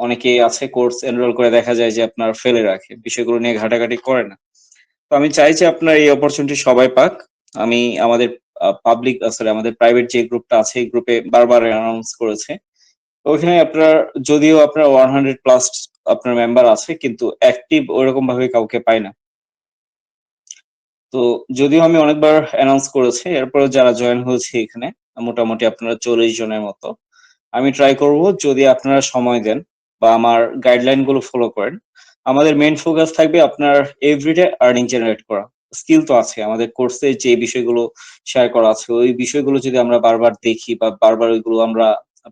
অনেকেই আছে course enrol করে দেখা যায় যে আপনার ফেলে রাখে। বিষয়গুলো নিয়ে ঘাটাঘাটি করে না। তো আমি চাই যে আপনার এই অপরচুনিটি সবাই পাক। আমি আমাদের পাবলিক সরি আমাদের প্রাইভেট যে গ্রুপটা আছে এই গ্রুপে বারবার অ্যানাউন্স করেছে। ওইখানে আপনার যদিও আপনার 100 প্লাস আপনার মেম্বার আছে কিন্তু অ্যাক্টিভ ওইরকম ভাবে কাউকে পাই না। তো যদিও আমি অনেকবার অ্যানাউন্স করেছি, এরপরেও যারা জয়েন হয়েছে এখানে মোটামুটি আপনারা ৪০ জনের মতো। আমি ট্রাই করব যদি আপনারা সময় দেন বা আমার গাইডলাইন গুলো ফলো করেন। আমাদের মেইন ফোকাস থাকবে আপনার এভরিডে আর্নিং জেনারেট করা। স্কিল তো আছে। আমাদের কোর্সে যে বিষয়গুলো শেয়ার করা আছে, ওই বিষয়গুলো যদি আমরা বারবার দেখি বা বারবার ওইগুলো আমরা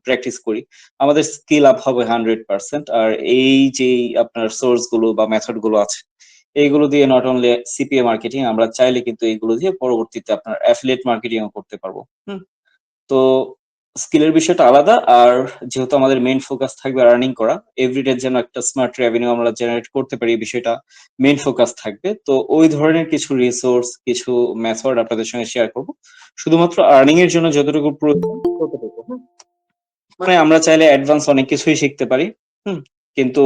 প্র্যাকটিস করি, আমাদের স্কিল আপ হবে 100%। আর এই যেই আপনার সোর্স গুলো বা মেথড গুলো আছে, এইগুলো দিয়ে নট অনলি সিপিএ মার্কেটিং আমরা চাইলে কিন্তু এইগুলো দিয়ে পরবর্তীতে আপনার অ্যাফিলিয়েট মার্কেটিং ও করতে পারবো। হুম? তো স্কিলের বিষয়টা আলাদা। আর যেহেতু আমাদের মেইন ফোকাস থাকবে আর্নিং করা, এভরিডে যেন একটা স্মার্ট রেভিনিউ আমরা জেনারেট করতে পারি এই বিষয়টা মেইন ফোকাস থাকবে। তো ওই ধরনের কিছু রিসোর্স, কিছু মেথড আপনাদের সঙ্গে শেয়ার করব। শুধুমাত্র আর্নিং এর জন্য যতটুকু প্রয়োজন ততটুকু। হুম? মানে আমরা চাইলে অ্যাডভান্স অনেক কিছুই শিখতে পারি। হুম? কিন্তু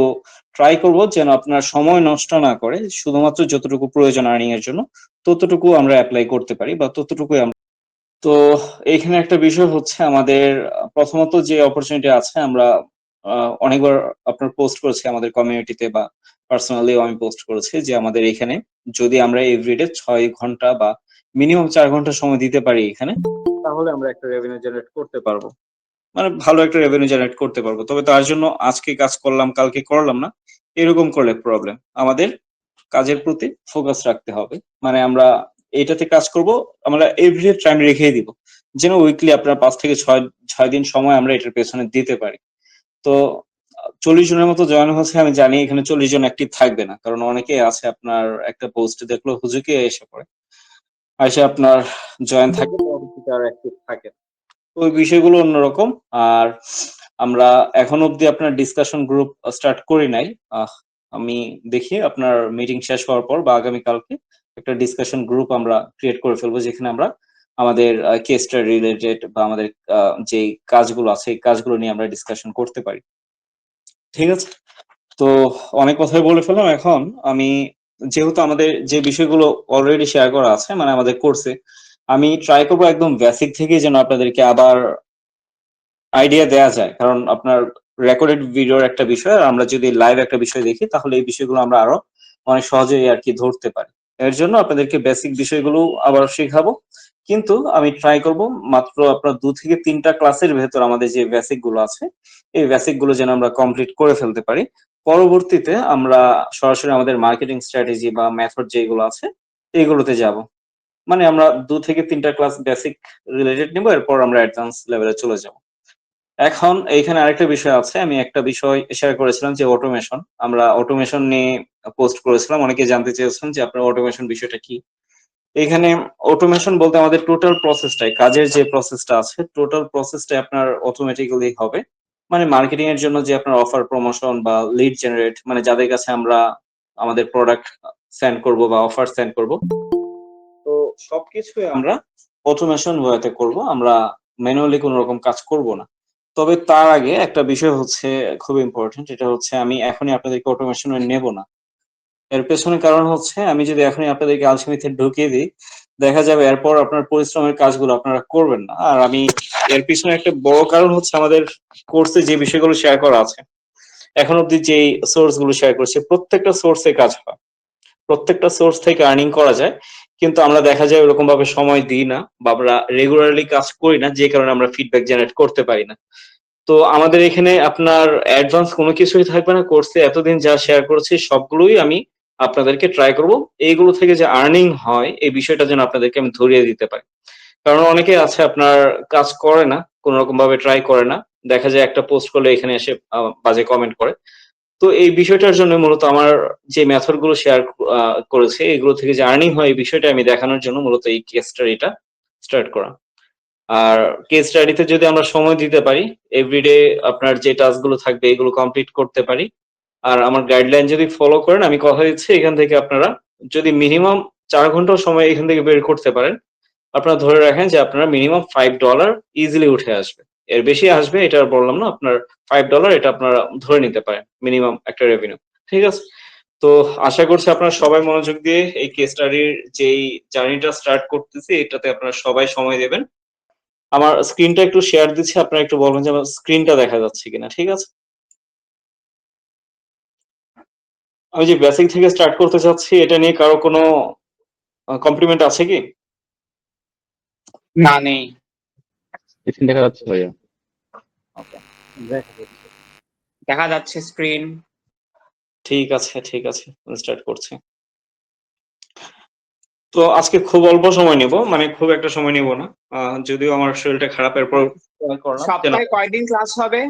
ট্রাই করব যেন আপনার সময় নষ্ট না করে শুধুমাত্র যতটুকু প্রয়োজন আর্নিং এর জন্য ততটুকু আমরা এপ্লাই করতে পারি বা ততটুকুই তো এইখানে একটা বিষয় হচ্ছে আমাদের প্রথমত যে অপরচুনিটি আছে আমরা অনেকবার আপনার পোস্ট করেছি আমাদের কমিউনিটিতে বা পার্সোনালিও আমি পোস্ট করেছি যে আমাদের এখানে যদি আমরা এভরিডে ৬ ঘন্টা বা মিনিমাম ৪ ঘন্টা সময় দিতে পারি এখানে, তাহলে আমরা একটা রেভিনিউ জেনারেট করতে পারবো। মানে ভালো একটা রেভিনিউ জেনারেট করতে পারবো। তবে তার জন্য আজকে কাজ করলাম, কালকে করলাম না। এরকম করলে প্রবলেম। আমাদের কাজের প্রতি ফোকাস রাখতে হবে। মানে আমরা এইটাতে কাজ করব, আমরা এভরিডে টাইম রেখেই দিব। যেন উইকলি আপনার ৫ থেকে ৬ দিন সময় আমরা এটার পেছনে দিতে পারি। তো ৪০ জনের মতো জয়েন হচ্ছে আমি জানি এখানে ৪০ জন অ্যাক্টিভ থাকবে না। কারণ অনেকেই আছে আপনার একটা পোস্ট দেখলো হুজুকে এসে পড়ে। এসে আপনার জয়েন থাকে পরবর্তীতে আর অ্যাক্টিভ থাকে না। তো ওই বিষয়গুলো অন্যরকম। আর আমরা এখন অব্দি আপনার ডিসকাশন গ্রুপ স্টার্ট করি নাই। আমি দেখি আপনার মিটিং শেষ হওয়ার পর বা আগামীকালকে একটা ডিসকাশন গ্রুপ আমরা ক্রিয়েট করে ফেলবো যেখানে আমরা আমাদের কেস স্টাডি রিলেটেড বা আমাদের যেই কাজগুলো আছে এই কাজগুলো নিয়ে আমরা ডিসকাশন করতে পারি। ঠিক আছে? তো অনেক কথাই বলে ফেললাম। এখন আমি যেহেতু আমাদের যে বিষয়গুলো অলরেডি শেয়ার করা আছে মানে আমাদের কোর্সে, আমি ট্রাই করব একদম বেসিক থেকেই যেন আপনাদেরকে আবার আইডিয়া দেয়া যায়। কারণ আপনার রেকর্ডেড ভিডিওর একটা বিষয় আর আমরা যদি লাইভ একটা বিষয় দেখি তাহলে এই বিষয়গুলো আমরা আরো অনেক সহজেই আরকি ধরতে পারি। এর জন্য আপনাদেরকে বেসিক বিষয়গুলো আবার শিখাবো। কিন্তু আমি ট্রাই করব মাত্র আপনার ২ থেকে ৩ টা ক্লাসের ভেতর আমাদের যে বেসিক গুলো আছে, এই বেসিক গুলো যেন আমরা কমপ্লিট করে ফেলতে পারি। পরবর্তীতে আমরা সরাসরি আমাদের মার্কেটিং স্ট্র্যাটেজি বা মেথড যেগুলো আছে, এগুলোতে যাব। মানে আমরা ২ থেকে ৩ টা ক্লাস বেসিক রিলেটেড নিবো, এরপর আমরা অ্যাডভান্স লেভেলে চলে যাব। এখন এইখানে আরেকটা বিষয় আছে। আমি একটা বিষয় শেয়ার করেছিলাম যে অটোমেশন। আমরা অটোমেশন নিয়ে পোস্ট করেছিলাম। অনেকে জানতে চেয়েছেন যে আপনার অটোমেশন বিষয়টা কি? এখানে অটোমেশন বলতে আমাদের টোটাল প্রসেসটাই, কাজের যে প্রসেসটা আছে টোটাল প্রসেসটাই আপনার অটোমেটিক্যালি হবে। মানে মার্কেটিং এর জন্য যে আপনার অফার প্রমোশন বা লিড জেনারেট মানে যাদের কাছে আমরা আমাদের প্রোডাক্ট সেন্ড করব বা অফার সেন্ড করব। তো সবকিছুই আমরা অটোমেশন ওয়েতে করব। আমরা ম্যানুয়ালি কোন রকম কাজ করব না। তবে তার আগে একটা বিষয় হচ্ছে খুব ইম্পোর্টেন্ট। এটা হচ্ছে আমি এখনই আপনাদেরকে অটোমেশন এ নেব না। এর পেছনে কারণ হচ্ছে আমি যদি এখনই আপনাদেরকে আলসেমিতে ঢুকিয়ে দিই, দেখা যাবে এরপর আপনার পরিশ্রমের কাজগুলো আপনারা করবেন না। আর আমি এর পিছনে একটা বড় কারণ হচ্ছে আমাদের কোর্সে যে বিষয়গুলো শেয়ার করা আছে। এখন অব্দি যেই সোর্স গুলো শেয়ার করেছি প্রত্যেকটা সোর্সে কাজ হয়। প্রত্যেকটা সোর্স থেকে আর্নিং করা যায়। কিন্তু আমরা দেখা যায় ওরকম ভাবে সময় দিই না বা আমরা রেগুলারলি কাজ করি না যে কারণে আমরা ফিডব্যাক জেনারেট করতে পারি না। তো আমাদের এখানে আপনার অ্যাডভান্স কোনো কিছুই থাকবে না। কোর্সে এতদিন যা শেয়ার করেছি সবগুলোই আমি আপনাদেরকে ট্রাই করব। এইগুলো থেকে যে আর্নিং হয় এই বিষয়টা যেন আপনাদেরকে আমি ধরিয়ে দিতে পারি। কারণ অনেকেই আছে আপনার কাজ করে না, কোন রকম ভাবে ট্রাই করে না। দেখা যায় একটা পোস্ট করলে এখানে এসে বাজে কমেন্ট করে। তো এই বিষয়টার জন্য মূলত আমার যে মেথড গুলো শেয়ার করেছি এগুলো থেকে যে আর্নিং হয় এই বিষয়টা আমি দেখানোর জন্য মূলত এই কেস স্টাডিটা স্টার্ট করা। আর কেস স্টাডিতে যদি আমরা সময় দিতে পারি, এভরিডে আপনার যে টাস্ক গুলো থাকবে এগুলো কমপ্লিট করতে পারি। আর আমার গাইডলাইন যদি ফলো করেন আমি কথা দিচ্ছি এখান থেকে আপনারা যদি মিনিমাম ৪ ঘন্টাও সময় এখান থেকে বের করতে পারেন, আপনারা ধরে রাখেন যে আপনারা মিনিমাম $5 ইজিলি উঠে আসবে। এর বেশি আসবে এটা আর বললাম না, আপনার $5 এটা আপনারা ধরে নিতে পারেন মিনিমাম একটা রেভিনিউ। ঠিক আছে? তো আশা করছি আপনারা সবাই মনোযোগ দিয়ে এই কেস স্টাডির যেই জার্নিটা স্টার্ট করতেছি এটাতে আপনারা সবাই সময় দেবেন। আমার স্ক্রিনটা একটু শেয়ার দিচ্ছি, আপনারা একটু বলবেন যে আমার স্ক্রিনটা দেখা যাচ্ছে কিনা, ঠিক আছে? আমি যে বেসিক থেকে স্টার্ট করতে চাচ্ছি এটা নিয়ে কারো কোনো কমপ্লিমেন্ট আছে কি? না, নেই। স্ক্রিন দেখা যাচ্ছে ভাইয়া। ওকে, দেখা যাচ্ছে। দেখা যাচ্ছে স্ক্রিন। ঠিক আছে, ঠিক আছে। স্টার্ট করছি। তো আজকে খুব অল্প সময় নেব, মানে খুব একটা সময় নেব না। যদিও আমার শরীরটা খারাপ, এরপর করলাম যে না, সপ্তাহে কয়দিন ক্লাস হবে?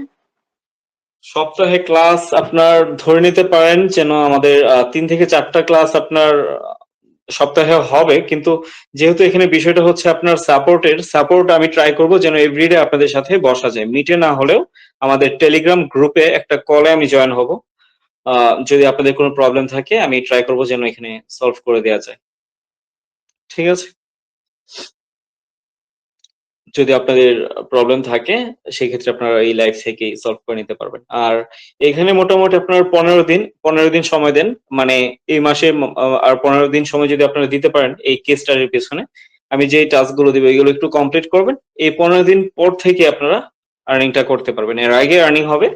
সপ্তাহে ক্লাস আপনার ধরে নিতে পারেন যেন আমাদের ৩ থেকে ৪টা ক্লাস আপনার সপ্তাহে হবে, কিন্তু যেহেতু এখানে বিষয়টা হচ্ছে আপনার সাপোর্ট আমি ট্রাই করব যেন এভরিডে আপনাদের সাথে বসা যায়, মিটে না হলেও আমাদের টেলিগ্রাম গ্রুপে একটা কলে আমি জয়েন হব। যদি আপনাদের কোনো প্রবলেম থাকে আমি ট্রাই করব যেন এখানে সলভ করে দেওয়া যায়। ঠিক আছে? যদি আপনাদের প্রবলেম থাকে সেক্ষেত্রে আপনারা এই লাইভ থেকেই সলভ করে নিতে পারবেন। আর এখানে মোটামুটি আপনার ১৫ দিন সময় দেন, মানে এই মাসে আর ১৫ দিন সময় যদি আপনারা দিতে পারেন এই কেস স্টাডির পেছনে, আমি যে টাস্ক গুলো দিব এগুলো একটু কমপ্লিট করবেন, এই ১৫ দিন পর থেকে আপনারা আর্নিংটা করতে পারবেন। এর আগে আর্নিং হবে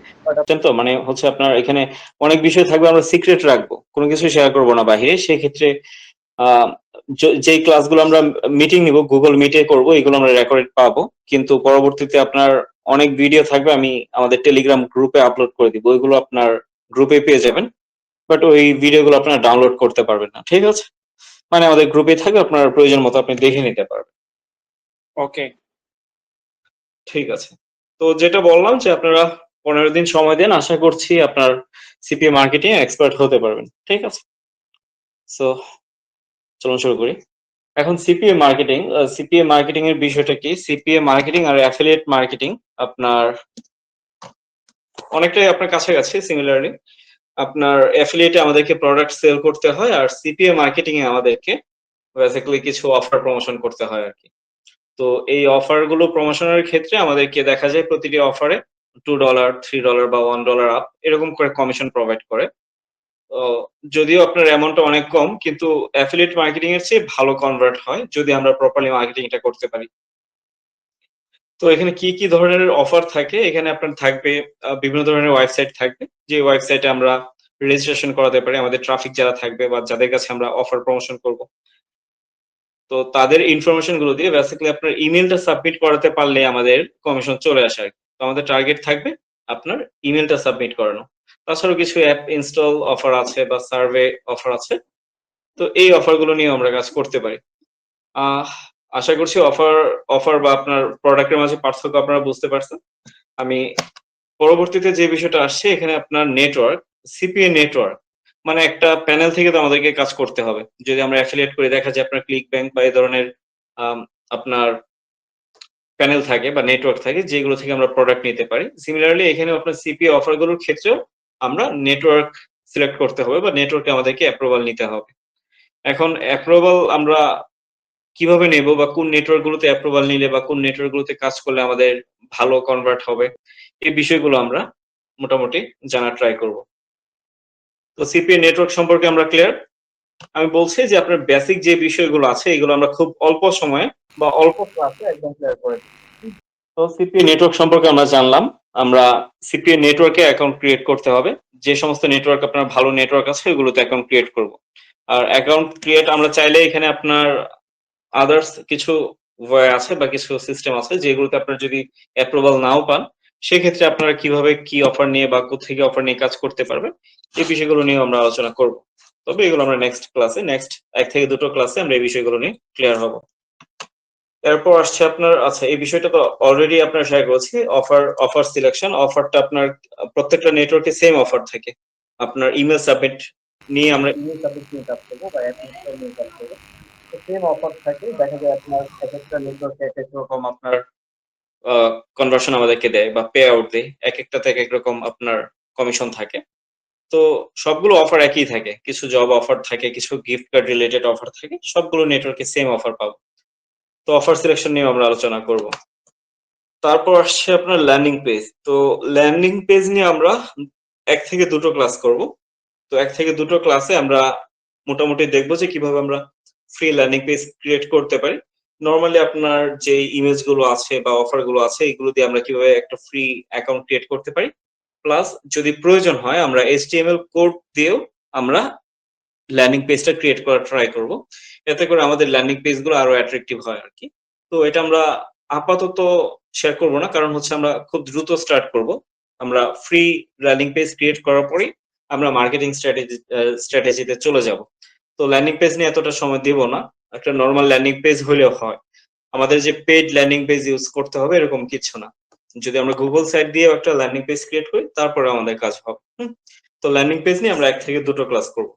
তো, মানে হচ্ছে আপনার এখানে অনেক বিষয় থাকবে আমরা সিক্রেট রাখবো, কোনো কিছু শেয়ার করবো না বাহিরে। সেক্ষেত্রে আহ যেই ক্লাসগুলো আমরা মিটিং নিব গুগল মিটে করব এগুলো আমরা রেকর্ডেড পাবো, কিন্তু পরবর্তীতে আপনার অনেক ভিডিও থাকবে আমি আমাদের টেলিগ্রাম গ্রুপে আপলোড করে দিব, ওইগুলো আপনার গ্রুপে পেয়ে যাবেন, বাট ওই ভিডিওগুলো আপনারা ডাউনলোড করতে পারবেন না। ঠিক আছে? মানে আমাদের গ্রুপে থাকবে, আপনার প্রয়োজন মতো আপনি দেখে নিতে পারবেন। ওকে। ঠিক আছে, তো যেটা বললাম যে আপনারা ১৫ দিন সময় দেন, আশা করছি আপনার সিপিএ মার্কেটিং এক্সপার্ট হতে পারবেন। ঠিক আছে? সো চলুন শুরু করি। এখন সিপিএ মার্কেটিং এর বিষয়টা কি? সিপিএ মার্কেটিং আর অ্যাফিলিয়েট মার্কেটিং আপনার অনেকটাই আপনার কাছাকাছি, সিমিলারলি। আপনার অ্যাফিলিয়েটে আমাদেরকে প্রোডাক্ট সেল করতে হয়, আর সিপিএ মার্কেটিং এ আমাদেরকে বেসিক্যালি কিছু অফার প্রমোশন করতে হয় আর কি। তো এই অফার গুলো প্রমোশনের ক্ষেত্রে আমাদেরকে দেখা যায় প্রতিটি অফারে $2, $3 বা $1 আপ এরকম করে কমিশন প্রোভাইড করে। তো যদিও আপনার অ্যামাউন্টটা অনেক কম, কিন্তু অ্যাফিলিয়েট মার্কেটিং এর চেয়ে ভালো কনভার্ট হয় যদি আমরা প্রপারলি মার্কেটিংটা করতে পারি। তো এখানে কি কি ধরনের অফার থাকে? এখানে আপনার থাকবে বিভিন্ন ধরনের ওয়েবসাইট থাকবে, যে ওয়েবসাইটে আমরা রেজিস্ট্রেশন করাতে পারি আমাদের ট্রাফিক যারা থাকবে বা যাদের কাছে আমরা অফার প্রমোশন করব। তো তাদের ইনফরমেশন গুলো দিয়ে বেসিক্যালি আপনার ইমেলটা সাবমিট করাতে পারলে আমাদের কমিশন চলে আসে আর কি। তো আমাদের টার্গেট থাকবে আপনার ইমেলটা সাবমিট করানো। তাছাড়াও কিছু অ্যাপ ইনস্টল অফার আছে বা সার্ভে অফার আছে। তো এই অফার গুলো নিয়ে আমরা কাজ করতে পারি। আহ আশা করছি অফার বা আপনার প্রোডাক্টের মাঝে পার্থক্য আপনারা বুঝতে পারছেন। আমি পরবর্তীতে যে বিষয়টা আসছে এখানে আপনার নেটওয়ার্ক, সিপিএ নেটওয়ার্ক, মানে একটা প্যানেল থেকে তো আমাদেরকে কাজ করতে হবে। যদি আমরা অ্যাফিলিয়েট করে দেখা যায় আপনার ক্লিক ব্যাংক বা এই ধরনের আপনার প্যানেল থাকে বা নেটওয়ার্ক থাকে যেগুলো থেকে আমরা প্রোডাক্ট নিতে পারি। সিমিলারলি এখানে আপনার সিপিএ অফার গুলোর ক্ষেত্রেও আমরা নেটওয়ার্ক সিলেক্ট করতে হবে বা নেটওয়ার্কে আমাদেরকে অ্যাপ্রুভাল নিতে হবে। এখন অ্যাপ্রুভাল আমরা কিভাবে নেব বা কোন নেটওয়ার্ক গুলোতে অ্যাপ্রুভাল নিলে বা কোন নেটওয়ার্ক গুলোতে কাজ করলে আমাদের ভালো কনভার্ট হবে, এই বিষয়গুলো আমরা মোটামুটি জানার ট্রাই করব। তো সিপিএ নেটওয়ার্ক সম্পর্কে আমরা ক্লিয়ার। আমি বলছি যে আপনার বেসিক যে বিষয়গুলো আছে এগুলো আমরা খুব অল্প সময়ে বা অল্প ক্লাসে একদম ক্লিয়ার করে দিই। তো সিপিএ নেটওয়ার্ক সম্পর্কে আমরা জানলাম। আমরা সিপিএ নেটওয়ার্কে অ্যাকাউন্ট ক্রিয়েট করতে হবে। যে সমস্ত নেটওয়ার্ক আপনার ভালো নেটওয়ার্ক আছে ওগুলোতে অ্যাকাউন্ট ক্রিয়েট করব। আর অ্যাকাউন্ট ক্রিয়েট আমরা চাইলে এখানে আপনার আদার্স কিছু ওয়ে আছে বা কিছু সিস্টেম আছে যেগুলোতে আপনার যদি অ্যাপ্রুভাল নাও পান সেক্ষেত্রে আপনারা কিভাবে কি অফার নিয়ে বা কোথেকে অফার নিয়ে কাজ করতে পারবেন এই বিষয়গুলো নিয়ে আমরা আলোচনা করব। তবে এগুলো আমরা নেক্সট 1 থেকে 2টো ক্লাসে আমরা এই বিষয়গুলো নিয়ে ক্লিয়ার হব। এরপর আসছে আপনার, আচ্ছা এই বিষয়টা তো অলরেডি আপনার শেয়ার করেছি, অফার সিলেকশন। অফারটা আপনার প্রত্যেকটা নেটওয়ার্কে সেম অফার থাকে। আপনার ইমেল সাবমিট নিয়ে আমরা ইমেল সাবমিট নিয়ে কাজ করবো বা অ্যাপ ইনস্টল নিয়ে কাজ করবো। সেম অফার থাকে, দেখা যায় আপনার একেকটা নেটওয়ার্কে একেক রকম আপনার কনভার্সন আমাদেরকে দেয় বা পে আউট দেয়, একেকটাতে একেক রকম আপনার কমিশন থাকে। তো সবগুলো অফার একই থাকে, কিছু জব অফার থাকে, কিছু গিফট কার্ড রিলেটেড অফার থাকে, সবগুলো নেটওয়ার্কে সেম অফার পাবো। তো অফার সিলেকশন নিয়ে আমরা আলোচনা করব। তো তারপর আসছে আপনার ল্যান্ডিং পেজ। তো ল্যান্ডিং পেজ নিয়ে আমরা ১ থেকে ২ টো ক্লাস করব। তো ১ থেকে ২ টো ক্লাসে আমরা মোটামুটি দেখব যে কিভাবে আমরা ফ্রি ল্যান্ডিং পেজ ক্রিয়েট করতে পারি। নরমালি আপনার যে ইমেজ গুলো আছে বা অফার গুলো আছে এগুলো দিয়ে আমরা কিভাবে একটা ফ্রি অ্যাকাউন্ট ক্রিয়েট করতে পারি। প্লাস যদি প্রয়োজন হয় আমরা HTML কোড দিয়েও আমরা ল্যান্ডিং পেজটা ক্রিয়েট করার ট্রাই করব। এতে করে আমাদের ল্যান্ডিং পেজ গুলো আরো অ্যাট্রাকটিভ হয় আরকি। তো এটা আমরা আপাতত শেয়ার করব না। কারণ হচ্ছে আমরা খুব দ্রুত স্টার্ট করব। আমরা ফ্রি ল্যান্ডিং পেজ ক্রিয়েট করার পরেই আমরা মার্কেটিং স্ট্র্যাটেজিতে চলে যাব। তো ল্যান্ডিং পেজ নিয়ে এতটা সময় দিব না। একটা নরমাল ল্যান্ডিং পেজ হলেও হয়। আমাদের যে পেইড ল্যান্ডিং পেজ ইউজ করতে হবে এরকম কিছু না। যদি আমরা গুগল সাইট দিয়েও একটা ল্যান্ডিং পেজ ক্রিয়েট করি তারপরে আমাদের কাজ হবে। তো ল্যান্ডিং পেজ নিয়ে আমরা ১ থেকে ২ টো ক্লাস করব।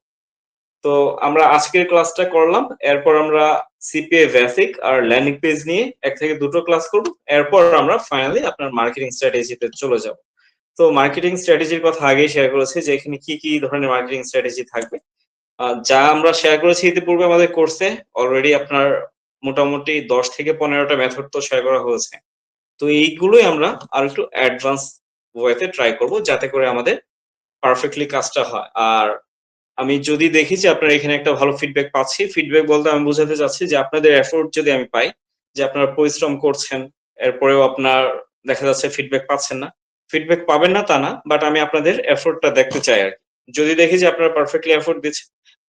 তো আমরা আজকের ক্লাসটা করলাম। এরপর আমরা সিপিএ বেসিক আর ল্যান্ডিং পেজ নিয়ে ১ থেকে ২ টো ক্লাস করব। এরপর আমরা ফাইনালি আপনার মার্কেটিং স্ট্র্যাটেজিতে চলে যাব। তো মার্কেটিং স্ট্র্যাটেজির কথা আগেই শেয়ার করেছি যে এখানে কি ধরনের মার্কেটিং স্ট্র্যাটেজি থাকবে। যা আমরা শেয়ার করেছি ইতিপূর্বে আমাদের কোর্সে অলরেডি আপনার মোটামুটি ১০ থেকে ১৫ টা মেথড তো শেয়ার করা হয়েছে। তো এইগুলোই আমরা আরেকটু অ্যাডভান্স ওয়েতে ট্রাই করব যাতে করে আমাদের পারফেক্টলি কাজটা হয়। আর আমি যদি দেখি যে আপনারা এখানে একটা ভালো ফিডব্যাক পাচ্ছি, ফিডব্যাক বলতে আমি বোঝাতে চাচ্ছি যে আপনাদের এফোর্ট যদি আমি পাই, যে আপনারা পরিশ্রম করছেন, এরপরেও আপনার দেখা যাচ্ছে ফিডব্যাক পাচ্ছেন না। ফিডব্যাক পাবেন না তা না, বাট আমি আপনাদের এফোর্টটা দেখতে চাই আরকি। যদি দেখি যে আপনারা পারফেক্টলি এফোর্ট দিচ্ছেন,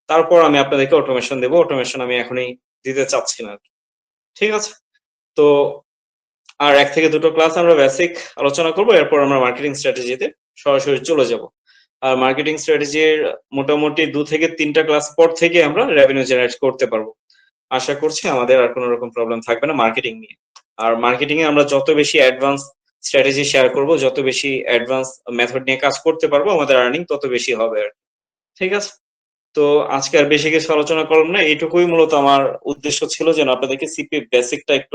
তারপর আমি আপনাদেরকে অটোমেশন দেব। অটোমেশন আমি এখনই দিতে চাচ্ছি না আরকি। ঠিক আছে? তো আর ১ থেকে ২ টো ক্লাস আমরা বেসিক আলোচনা করব। এরপর আমরা মার্কেটিং স্ট্র্যাটেজিতে সরাসরি চলে যাব। আর মার্কেটিং স্ট্র্যাটেজির মোটামুটি ২ থেকে ৩ টা ক্লাস পর থেকে আমরা রেভিনিউ জেনারেট করতে পারবো। আশা করছি আমাদের আর কোন রকম প্রবলেম থাকবে না মার্কেটিং নিয়ে। আর মার্কেটিং এ আমরা যত বেশি অ্যাডভান্স স্ট্র্যাটেজি শেয়ার করব, যত বেশি অ্যাডভান্স মেথড নিয়ে কাজ করতে পারবো, আমাদের আর্নিং তত বেশি হবে আরকি। ঠিক আছে? তো আজকে আর বেশি কিছু আলোচনা করলাম না। এইটুকুই মূলত আমার উদ্দেশ্য ছিল যেন আপনাদেরকে সিপি বেসিকটা একটু